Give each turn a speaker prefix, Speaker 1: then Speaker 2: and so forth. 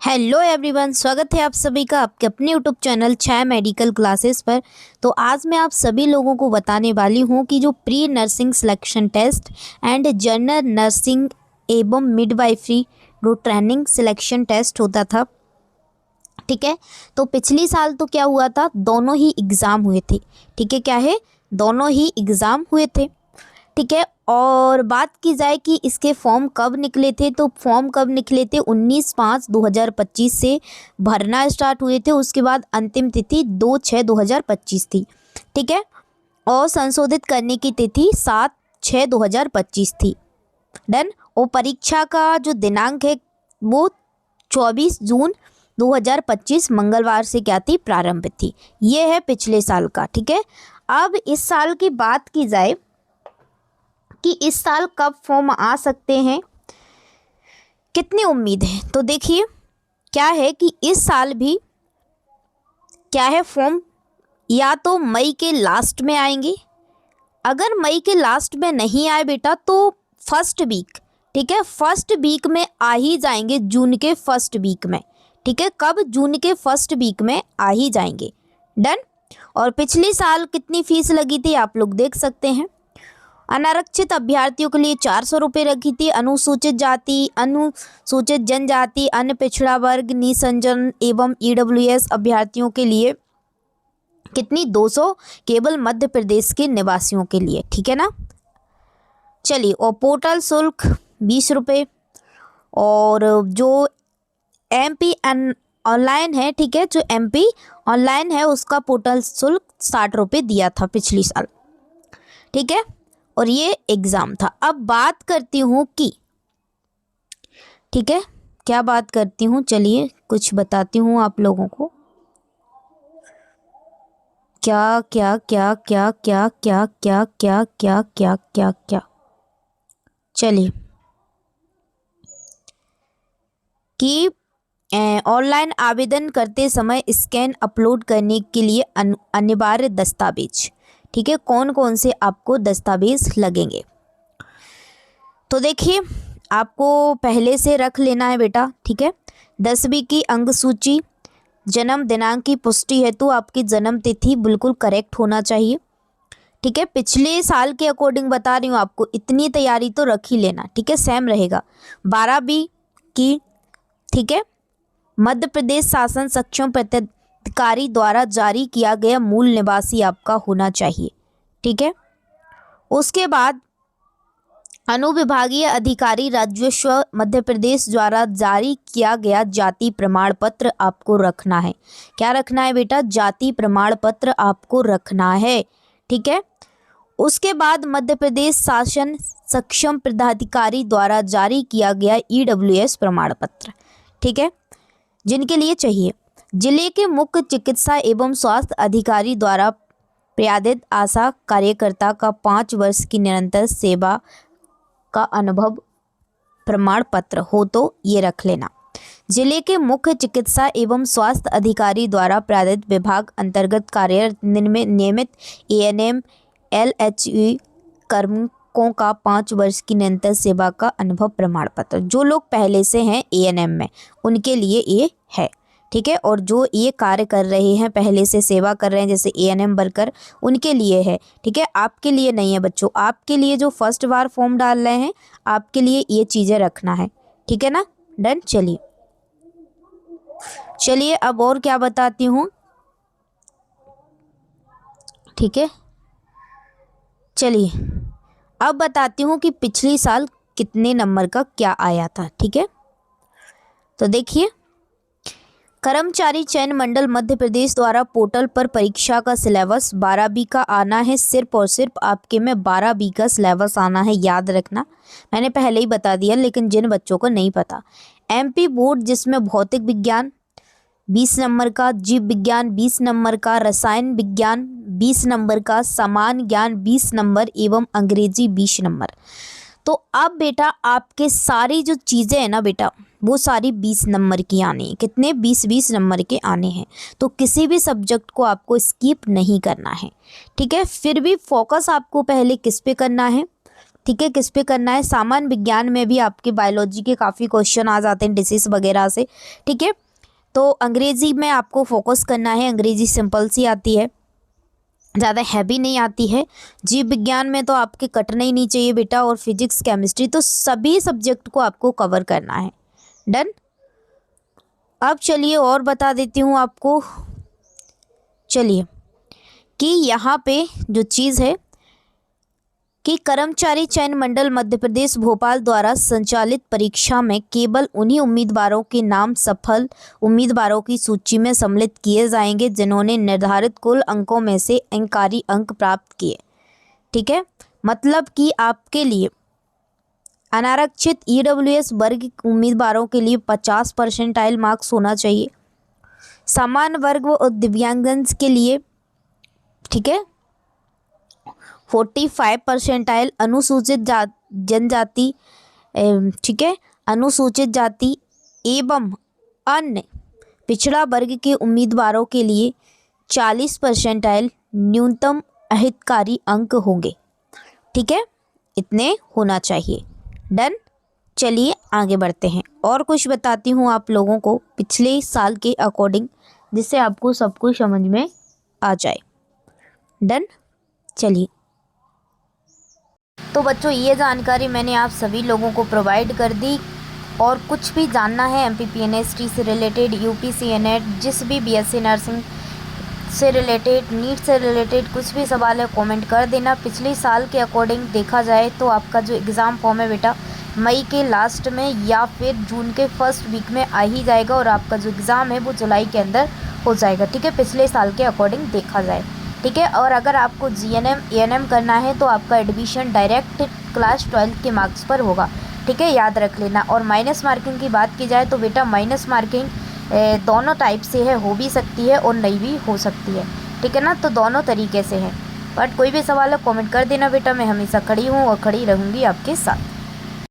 Speaker 1: Hello everyone, स्वागत है आप सभी का आपके अपने यूट्यूब चैनल छाया मेडिकल क्लासेस पर। तो आज मैं आप सभी लोगों को बताने वाली हूं कि जो pre nursing selection test and general nursing एवं मिडवाइफरी जो ट्रेनिंग सिलेक्शन टेस्ट होता था, ठीक है। तो पिछली साल तो क्या हुआ था, दोनों ही एग्ज़ाम हुए थे, ठीक है। क्या है, दोनों ही एग्ज़ाम हुए थे, ठीक है। और बात की जाए कि इसके फॉर्म कब निकले थे, तो फॉर्म कब निकले थे 19/5/2025 से भरना स्टार्ट हुए थे। उसके बाद अंतिम तिथि 2/6/2025 थी, ठीक है। और संशोधित करने की तिथि 7/6/2025 थी। डन। और परीक्षा का जो दिनांक है वो 24 जून 2025 मंगलवार से क्या थी, प्रारंभ थी। ये है पिछले साल का, ठीक है। अब इस साल की बात की जाए कि इस साल कब फॉर्म आ सकते हैं, कितनी उम्मीद है, तो देखिए क्या है कि इस साल भी क्या है, फॉर्म या तो मई के लास्ट में आएंगे। अगर मई के लास्ट में नहीं आए बेटा तो फर्स्ट वीक, ठीक है, फर्स्ट वीक में आ ही जाएंगे, जून के फर्स्ट वीक में, ठीक है। कब, जून के फर्स्ट वीक में आ ही जाएंगे। डन। और पिछले साल कितनी फीस लगी थी आप लोग देख सकते हैं। अनारक्षित अभ्यर्थियों के लिए 400 रुपये रखी थी। अनुसूचित जाति, अनुसूचित जनजाति, अन्य पिछड़ा वर्ग, निसंजन एवं ईडब्ल्यूएस अभ्यर्थियों के लिए कितनी, 200, केवल मध्य प्रदेश के निवासियों के लिए, ठीक है ना। चलिए, और पोर्टल शुल्क 20 रुपये, और जो एमपी ऑनलाइन है, ठीक है, जो एमपी ऑनलाइन है उसका पोर्टल शुल्क 60 रुपये दिया था पिछली साल, ठीक है। और ये एग्ज़ाम था। अब बात करती हूँ कि, ठीक है, क्या बात करती हूँ, चलिए कुछ बताती हूँ आप लोगों को। क्या क्या क्या क्या क्या क्या क्या क्या क्या क्या क्या क्या चलिए, कि ऑनलाइन आवेदन करते समय स्कैन अपलोड करने के लिए अनिवार्य दस्तावेज, ठीक है, कौन कौन से आपको दस्तावेज लगेंगे। तो देखिए, आपको पहले से रख लेना है बेटा, ठीक है। 10वीं की अंक सूची, जन्म दिनांक की पुष्टि हेतु आपकी जन्म तिथि बिल्कुल करेक्ट होना चाहिए, ठीक है। पिछले साल के अकॉर्डिंग बता रही हूँ आपको, इतनी तैयारी तो रख ही लेना, ठीक है, सेम रहेगा। 12वीं की, ठीक है, मध्य प्रदेश शासन सक्षम प्राधिकारी द्वारा जारी किया गया मूल निवासी आपका होना चाहिए, ठीक है। उसके बाद अनुविभागीय अधिकारी राजस्व मध्य प्रदेश द्वारा जारी किया गया जाति प्रमाण पत्र आपको रखना है। क्या रखना है बेटा, जाति प्रमाण पत्र आपको रखना है, ठीक है। उसके बाद मध्य प्रदेश शासन सक्षम प्राधिकारी द्वारा जारी किया गया ईडब्ल्यूएस प्रमाण पत्र, ठीक है, जिनके लिए चाहिए। जिले के मुख्य चिकित्सा एवं स्वास्थ्य अधिकारी द्वारा प्रयादित आशा कार्यकर्ता का 5 वर्ष की निरंतर सेवा का अनुभव प्रमाण पत्र हो तो ये रख लेना। जिले के मुख्य चिकित्सा एवं स्वास्थ्य अधिकारी द्वारा प्रायोजित विभाग अंतर्गत कार्यरत नियमित एएनएम एलएचयू कार्मिकों का 5 वर्ष की निरंतर सेवा का अनुभव प्रमाण पत्र, जो लोग पहले से हैं एएनएम में उनके लिए ये है, ठीक है। और जो ये कार्य कर रहे हैं, पहले से सेवा कर रहे हैं जैसे एएनएम वर्कर, उनके लिए है, ठीक है। आपके लिए नहीं है बच्चों, आपके लिए जो फर्स्ट बार फॉर्म डाल रहे हैं आपके लिए ये चीज़ें रखना है, ठीक है ना। डन। चलिए अब और क्या बताती हूँ, ठीक है। चलिए अब बताती हूँ कि पिछली साल कितने नंबर का क्या आया था, ठीक है। तो देखिए, कर्मचारी चयन मंडल मध्य प्रदेश द्वारा पोर्टल पर परीक्षा का सिलेबस 12B का आना है। सिर्फ और सिर्फ आपके में 12B का सिलेबस आना है, याद रखना। मैंने पहले ही बता दिया, लेकिन जिन बच्चों को नहीं पता, एमपी बोर्ड जिसमें भौतिक विज्ञान 20 नंबर का, जीव विज्ञान 20 नंबर का, रसायन विज्ञान 20 नंबर का, सामान्य ज्ञान 20 नंबर एवं अंग्रेजी 20 नंबर। तो अब बेटा आपके सारी जो चीज़ें हैं ना बेटा, वो सारी 20 नंबर की आनी है। कितने, 20-20 नंबर के आने हैं। तो किसी भी सब्जेक्ट को आपको स्किप नहीं करना है, ठीक है। फिर भी फोकस आपको पहले किस पे करना है, ठीक है, किस पे करना है। सामान्य विज्ञान में भी आपके बायोलॉजी के काफ़ी क्वेश्चन आ जाते हैं डिसीज वगैरह से, ठीक है। तो अंग्रेजी में आपको फोकस करना है, अंग्रेजी सिंपल सी आती है, ज़्यादा हैवी नहीं आती है। जीव विज्ञान में तो आपके कटना ही नहीं चाहिए बेटा, और फिजिक्स केमिस्ट्री तो सभी सब्जेक्ट को आपको कवर करना है। डन। अब चलिए और बता देती हूँ आपको, चलिए, कि यहाँ पे जो चीज़ है कि कर्मचारी चयन मंडल मध्य प्रदेश भोपाल द्वारा संचालित परीक्षा में केवल उन्हीं उम्मीदवारों के नाम सफल उम्मीदवारों की सूची में सम्मिलित किए जाएंगे जिन्होंने निर्धारित कुल अंकों में से अंककारी अंक प्राप्त किए। ठीक है, मतलब कि आपके लिए अनारक्षित ईडब्ल्यूएस वर्ग उम्मीदवारों के लिए 50 परसेंटाइल मार्क्स होना चाहिए, सामान्य वर्ग व दिव्यांगजन के लिए, ठीक है, 45 परसेंटाइल, अनुसूचित जनजाति, ठीक है, अनुसूचित जाति एवं अन्य पिछड़ा वर्ग के उम्मीदवारों के लिए 40 परसेंटाइल न्यूनतम अहितकारी अंक होंगे। ठीक है, इतने होना चाहिए। डन। चलिए आगे बढ़ते हैं और कुछ बताती हूँ आप लोगों को पिछले साल के अकॉर्डिंग, जिससे आपको सब कुछ समझ में आ जाए। डन। चलिए, तो बच्चों ये जानकारी मैंने आप सभी लोगों को प्रोवाइड कर दी, और कुछ भी जानना है एमपीपीएनएसटी से रिलेटेड, यूपीसी नेट, जिस भी बीएससी नर्सिंग से रिलेटेड, नीट से रिलेटेड कुछ भी सवाल है कमेंट कर देना। पिछले साल के अकॉर्डिंग देखा जाए तो आपका जो एग्ज़ाम फॉर्म है बेटा मई के लास्ट में या फिर जून के फर्स्ट वीक में आ ही जाएगा, और आपका जो एग्ज़ाम है वो जुलाई के अंदर हो जाएगा। ठीक है, पिछले साल के अकॉर्डिंग देखा जाए। ठीक है, और अगर आपको जीएनएम एएनएम करना है तो आपका एडमिशन डायरेक्ट क्लास 12 के मार्क्स पर होगा। ठीक है, याद रख लेना। और माइनस मार्किंग की बात की जाए तो बेटा माइनस मार्किंग दोनों टाइप से है, हो भी सकती है और नहीं भी हो सकती है। ठीक है ना, तो दोनों तरीके से है। बट कोई भी सवाल है कमेंट कर देना बेटा, मैं हमेशा खड़ी हूँ और खड़ी रहूँगी आपके साथ।